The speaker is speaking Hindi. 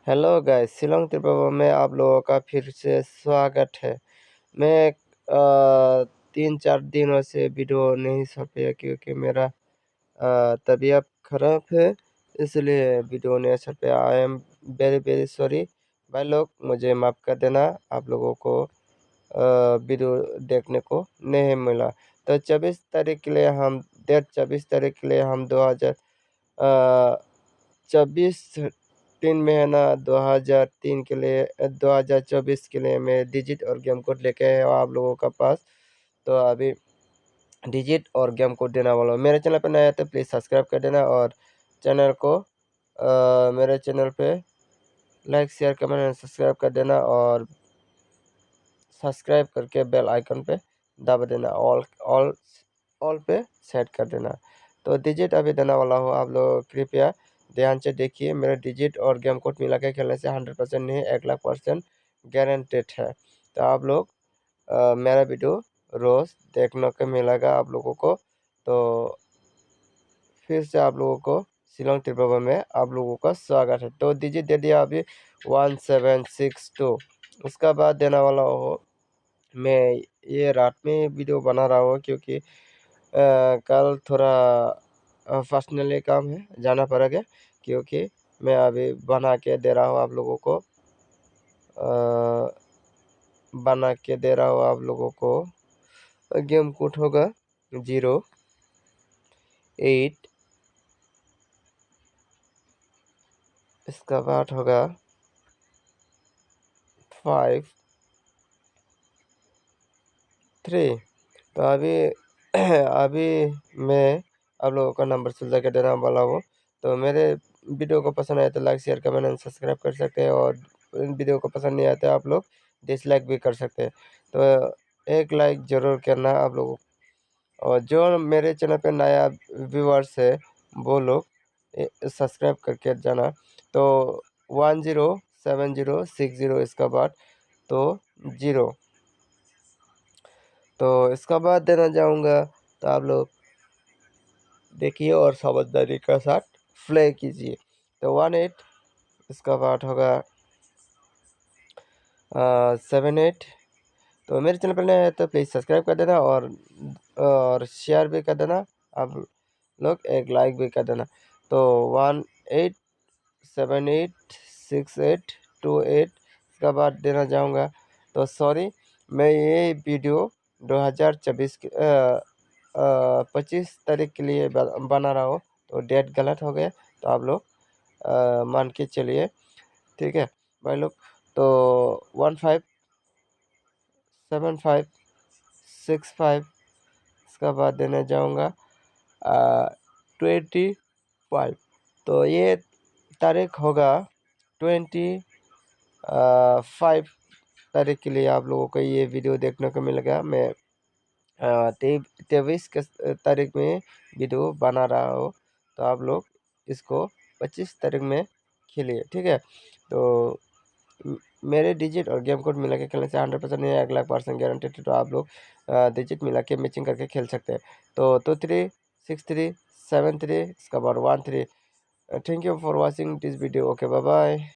हेलो गाइस, शिलोंग त्रिपुरा में आप लोगों का फिर से स्वागत है। मैं 3-4 दिनों से वीडियो नहीं छापा क्योंकि मेरा तबीयत खराब है, इसलिए वीडियो नहीं छापा। I am very very sorry भाई लोग, मुझे माफ़ कर देना। आप लोगों को वीडियो देखने को नहीं मिला। तो 24 तारीख के लिए हम डेट 24 तारीख के लिए हम 2024 3 महीना 2003 के लिए 2024 के लिए मैं डिजिट और गेम कोड लेके आया हूँ आप लोगों का पास। तो अभी डिजिट और गेम कोड देने वाला हूँ। मेरे चैनल पर नया है तो प्लीज़ सब्सक्राइब कर देना और चैनल को मेरे चैनल पे like share comment and subscribe कर देना और सब्सक्राइब करके बेल आइकन पे दबा देना, ऑल पे सेट कर देना। तो डिजिट अभी देने वाला हूँ, आप लोग कृपया ध्यान से देखिए। मेरा डिजिट और गेम कोड मिला के खेलने से 100% नहीं 1,00,000% गारंटेड है। तो आप लोग मेरा वीडियो रोज़ देखने को मिलेगा आप लोगों को। तो फिर से आप लोगों को शिलोंग त्रिपुरा में आप लोगों का स्वागत है। तो डिजिट दे दिया अभी 1762। उसका बाद देने वाला हो मैं ये रात में वीडियो बना रहा हूँ क्योंकि कल थोड़ा पर्सनली काम है, जाना पड़ेगा। क्योंकि मैं अभी बना के दे रहा हूँ आप लोगों को, बना के दे रहा हूँ आप लोगों को। गेम कोड होगा 08, इसका बाद होगा 53। तो अभी अभी मैं आप लोगों का नंबर सुलझा के देने वाला हूँ। तो मेरे वीडियो को पसंद आए तो like share comment and subscribe कर सकते हैं, और वीडियो को पसंद नहीं आते आप लोग डिसलाइक भी कर सकते हैं। तो एक लाइक ज़रूर करना आप लोगों। और जो मेरे चैनल पे नया व्यूअर्स है वो लोग सब्सक्राइब करके जाना। तो 107060 इसका बाद तो 0, तो इसका बाद देना चाहूँगा। तो आप लोग देखिए और समझदारी के साथ प्ले कीजिए। तो 18, इसका बाद होगा 78। तो मेरे चैनल पर नया है तो प्लीज़ सब्सक्राइब कर देना और शेयर भी कर देना, आप लोग एक लाइक भी कर देना। तो 18786828 इसका बाद देना चाहूँगा। तो सॉरी, मैं ये वीडियो 2024 के 25 तारीख के लिए बना रहा हूँ, तो डेट गलत हो गया, तो आप लोग मान के चलिए, ठीक है भाई लोग। तो 157565 इसका बाद देने जाऊँगा 25। तो ये तारीख होगा 25 तारीख के लिए आप लोगों को ये वीडियो देखने को मिलेगा। मैं 23 के तारीख में वीडियो बना रहा हूँ, तो आप लोग इसको 25 तारीख में खेलिए, ठीक है। तो मेरे डिजिट और गेम कोड मिला के खेलने से 100% नहीं 1,00,000% गारंटेड है। तो आप लोग डिजिट मिला के मैचिंग करके खेल सकते हैं। तो 236373 इसका बाद 13। Thank you for watching this video. Okay, bye bye.